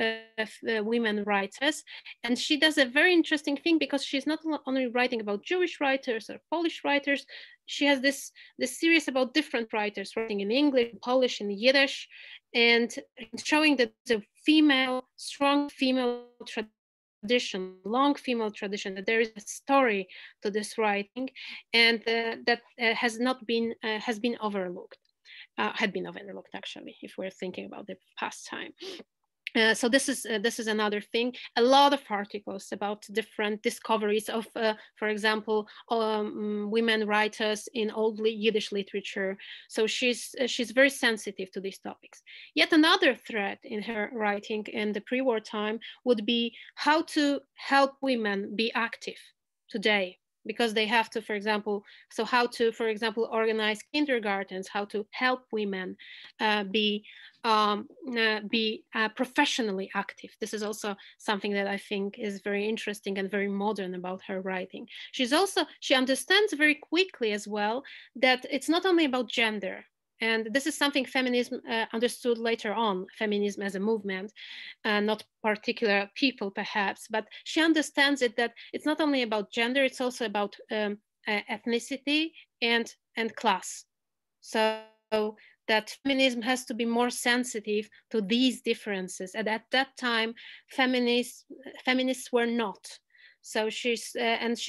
women writers. And she does a very interesting thing, because she's not only writing about Jewish writers or Polish writers, she has this series about different writers writing in English, Polish, and Yiddish, and showing that the strong female tradition, long female tradition, that there is a story to this writing, and that has been overlooked, had been overlooked actually, if we're thinking about the past time. So this is another thing. A lot of articles about different discoveries of, for example, women writers in old Yiddish literature. So she's very sensitive to these topics. Yet another thread in her writing in the pre-war time would be how to help women be active today, because they have to, for example, so how to, for example, organize kindergartens, how to help women be professionally active. This is also something that I think is very interesting and very modern about her writing. She understands very quickly as well that it's not only about gender. And this is something feminism understood later on, feminism as a movement, not particular people perhaps, but she understands it, that it's not only about gender, it's also about ethnicity and class. So that feminism has to be more sensitive to these differences. And at that time, feminists were not. So she's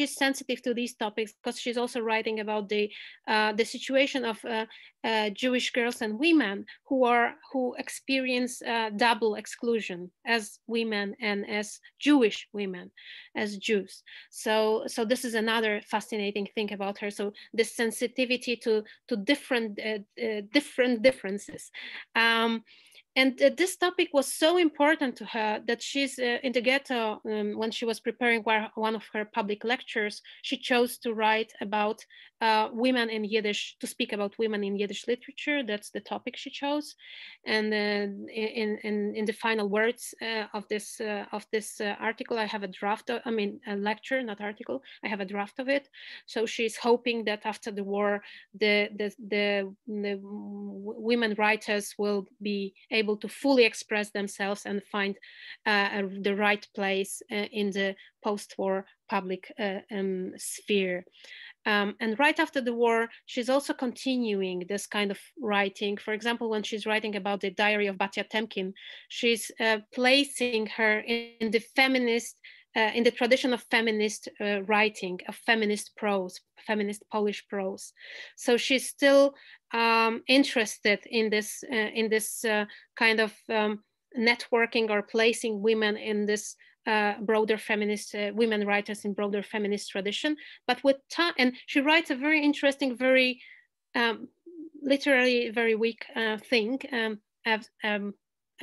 sensitive to these topics because she's also writing about the situation of Jewish girls and women who experience double exclusion as women and as Jewish women, as Jews. So this is another fascinating thing about her. So this sensitivity to different differences. And this topic was so important to her that she's in the ghetto, when she was preparing one of her public lectures, she chose to write about women in Yiddish, to speak about women in Yiddish literature. That's the topic she chose. And in the final words of this article, I have a draft, a lecture, not article, I have a draft of it. So she's hoping that after the war, the women writers will be able to fully express themselves and find the right place in the post-war public sphere. And right after the war, she's also continuing this kind of writing. For example, when she's writing about the diary of Batya Temkin, she's placing her in the feminist, in the tradition of feminist writing, of feminist prose, feminist Polish prose. So she's still interested in this kind of networking or placing women in this broader feminist, women writers in broader feminist tradition. But with time, and she writes a very interesting, very literally very weak thing, a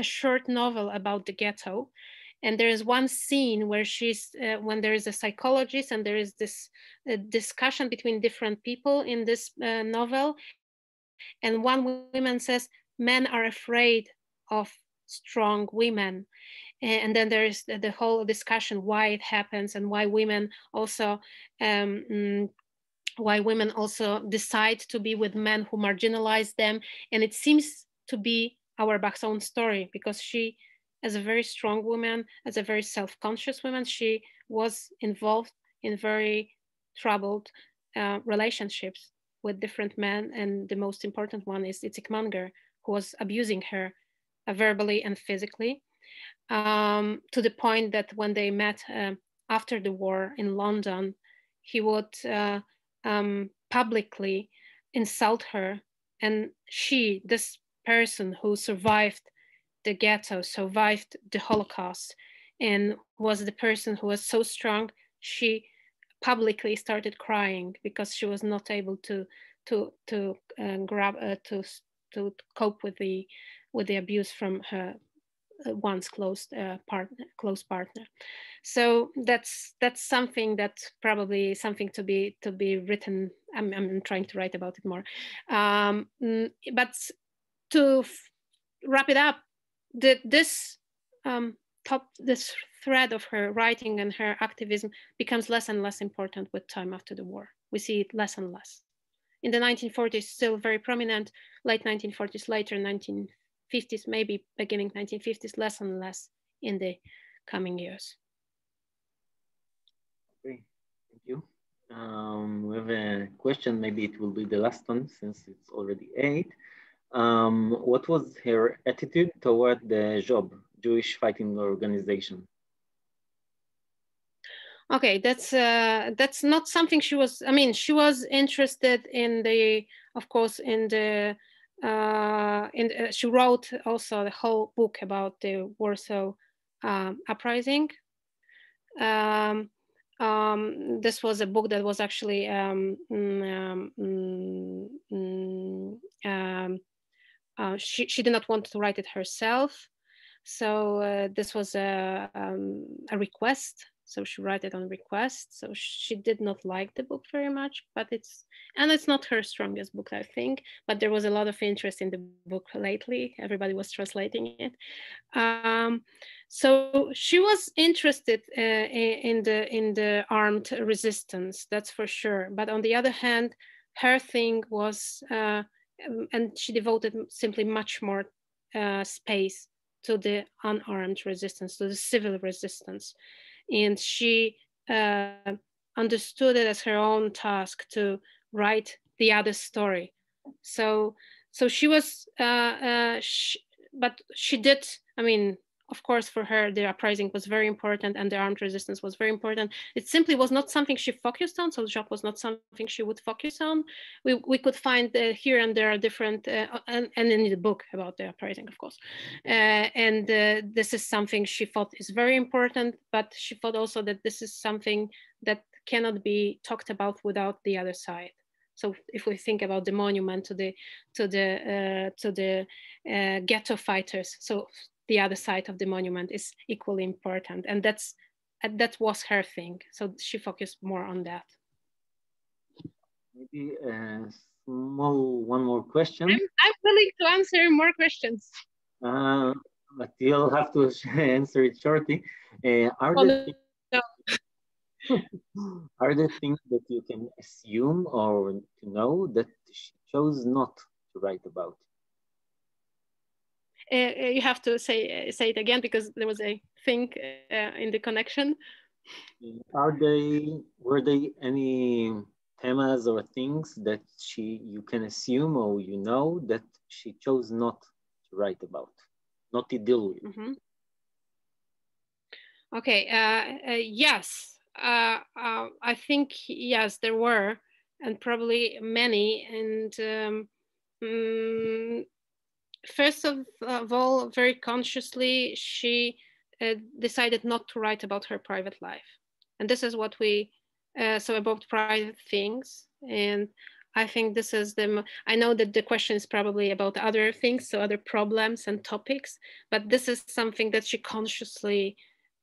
short novel about the ghetto. And there is one scene where she's, when there is a psychologist and there is this discussion between different people in this novel. And one woman says, men are afraid of strong women. And then there is the whole discussion why it happens and why women also decide to be with men who marginalize them. And it seems to be Auerbach's own story, because she, as a very strong woman, as a very self-conscious woman, she was involved in very troubled relationships with different men. And the most important one is Itzik Manger, who was abusing her verbally and physically, to the point that when they met after the war in London, he would publicly insult her. And she, this person who survived the ghetto, survived the Holocaust, and was the person who was so strong, she publicly started crying because she was not able to cope with the abuse from her once close partner. So that's something that's probably something to be written. I'm trying to write about it more. But to wrap it up, this thread of her writing and her activism becomes less and less important with time after the war. We see it less and less. In the 1940s, still very prominent, late 1940s, later 1950s, maybe beginning 1950s, less and less in the coming years. Okay, thank you. We have a question, maybe it will be the last one since it's already 8. What was her attitude toward the job, Jewish Fighting Organization? Okay, that's not something she was. I mean, she was interested in the, of course, in the. She wrote also the whole book about the Warsaw uprising. This was a book that was actually she did not want to write it herself, so this was a request. So she wrote it on request. So she did not like the book very much, but it's not her strongest book, I think. But there was a lot of interest in the book lately. Everybody was translating it. So she was interested in the armed resistance, that's for sure. But on the other hand, her thing was, and she devoted simply much more space to the unarmed resistance, to the civil resistance. And she understood it as her own task to write the other story. So she was, but she did, I mean, of course, for her, the uprising was very important and the armed resistance was very important. It simply was not something she focused on. So the job was not something she would focus on. We could find here and there different, and in the book about the uprising, of course. This is something she thought is very important, but she thought also that this is something that cannot be talked about without the other side. So if we think about the monument to the ghetto fighters, so the other side of the monument is equally important, and that was her thing. So she focused more on that. Maybe one more question. I'm willing to answer more questions. But you'll have to answer it shortly. Are there things that you can assume or to know that she chose not to write about? You have to say it again because there was a thing in the connection. Were they any themes or things that you can assume or you know that she chose not to write about, not to deal with? Mm-hmm. Okay, yes, I think yes, there were, and probably many, and first of all, very consciously, she decided not to write about her private life. And this is what so about private things. And I think this is I know that the question is probably about other things, so other problems and topics, but this is something that she consciously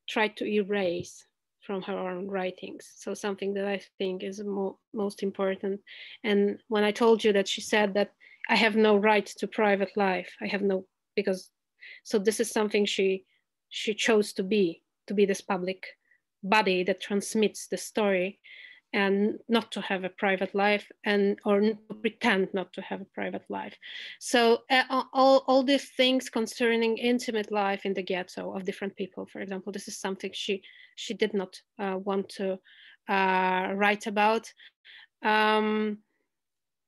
tried to erase from her own writings. So something that I think is most important. And when I told you that she said that I have no right to private life, I have no, so this is something she chose to be this public body that transmits the story and not to have a private life or pretend not to have a private life. So all these things concerning intimate life in the ghetto of different people, for example, this is something she did not want to write about. So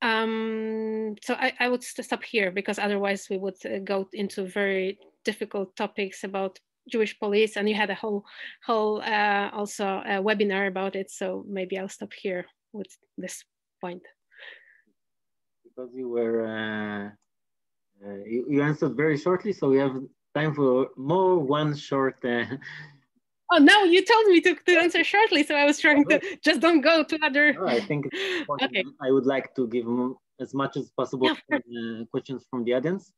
I would stop here because otherwise we would go into very difficult topics about Jewish police, and you had a whole also a webinar about it. So maybe I'll stop here with this point. Because you were you answered very shortly, so we have time for one short. Oh no! You told me to answer shortly, so I was trying to just don't go to other. I think it's important. Okay. I would like to give as much as possible questions from the audience.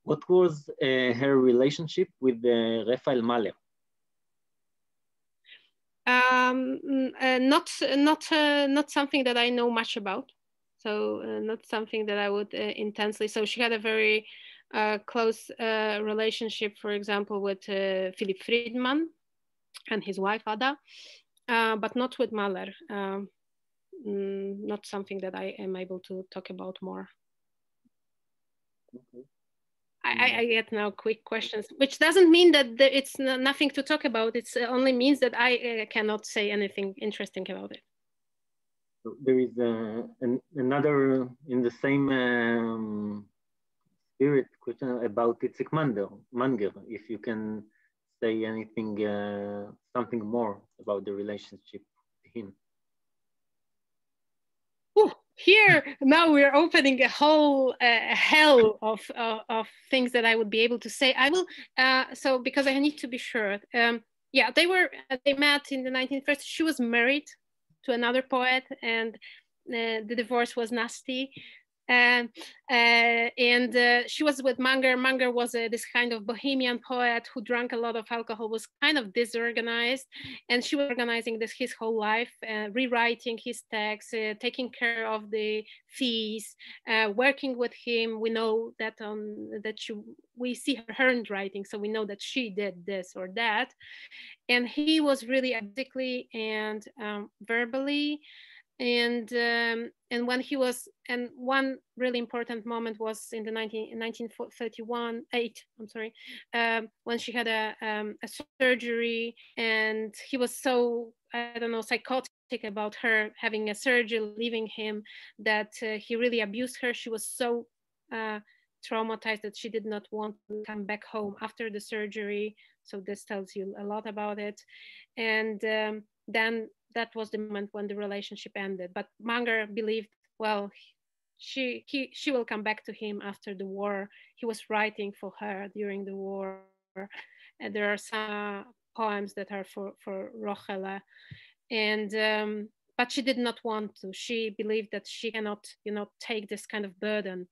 What was her relationship with Raphael Mahler? Not something that I know much about. So not something that I would intensely. So she had a very close relationship, for example, with Philipp Friedman and his wife Ada, but not with Mahler. Not something that I am able to talk about more. Okay. I get now quick questions, which doesn't mean that it's nothing to talk about. It only means that I cannot say anything interesting about it. So there is another in the same spirit question about Itzik Manger. If you can say anything, something more about the relationship to him. Ooh, here now we're opening a whole hell of things that I would be able to say. I will so because I need to be sure. Yeah, they met in the 1930s. She was married to another poet, and the divorce was nasty. And she was with Manger. Manger was this kind of bohemian poet who drank a lot of alcohol, was kind of disorganized, and she was organizing his whole life, rewriting his texts, taking care of the fees, working with him. We know that we see her handwriting, so we know that she did this or that, and he was really academically and verbally. And when he was, and one really important moment was in the 1931-8, I'm sorry, when she had a surgery, and he was so, I don't know, psychotic about her having a surgery, leaving him, that he really abused her. She was so traumatized that she did not want to come back home after the surgery. So this tells you a lot about it. And then that was the moment when the relationship ended. But Manger believed, well, she will come back to him after the war. He was writing for her during the war. And there are some poems that are for Rochela. And but she did not want to. She believed that she cannot, take this kind of burden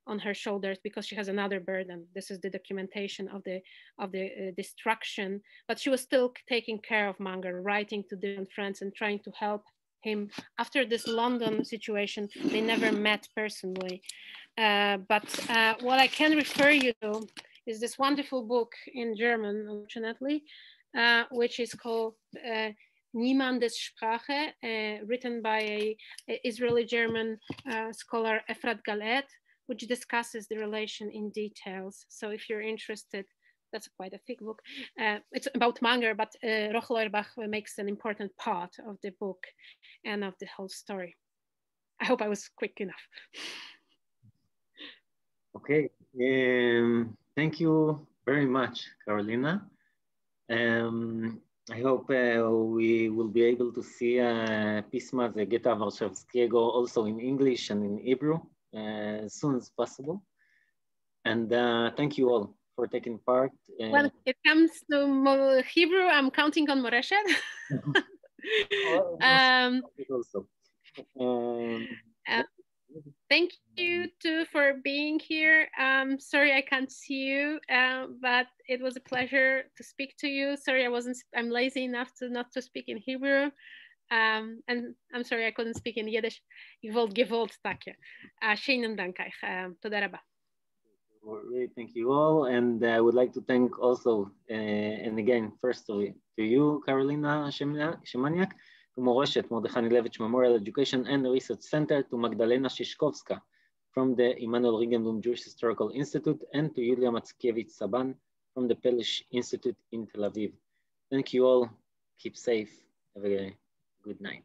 on her shoulders because she has another burden. This is the documentation of the destruction. But she was still taking care of Manger, writing to different friends and trying to help him. After this London situation, they never met personally. But what I can refer you to is this wonderful book in German, unfortunately, which is called Niemandes Sprache, written by a Israeli-German scholar, Efrat Galet, which discusses the relation in details. So if you're interested, that's quite a thick book. It's about Manger, but Oirbach makes an important part of the book and of the whole story. I hope I was quick enough. Okay, thank you very much, Karolina. I hope we will be able to see Pisma Zegeta Warszawskiego also in English and in Hebrew as soon as possible. And thank you all for taking part. When it comes to Hebrew, I'm counting on Mורשת. Also. Thank you too for being here. Sorry I can't see you, but it was a pleasure to speak to you. Sorry I'm lazy enough not to speak in Hebrew. And I'm sorry I couldn't speak in Yiddish. Gewollt, danke. Schönen Dank euch. Toda rabba. Really, thank you all. And I would like to thank also, and again, first to you, Karolina Semaniak, to Mורשת, Mordechai Aneilevich Memorial Education and Research Center, to Magdalena Shishkovska from the Immanuel Regenblum Jewish Historical Institute, and to Yulia Mackiewicz-Saban from the Polish Institute in Tel Aviv. Thank you all. Keep safe. Have a good night.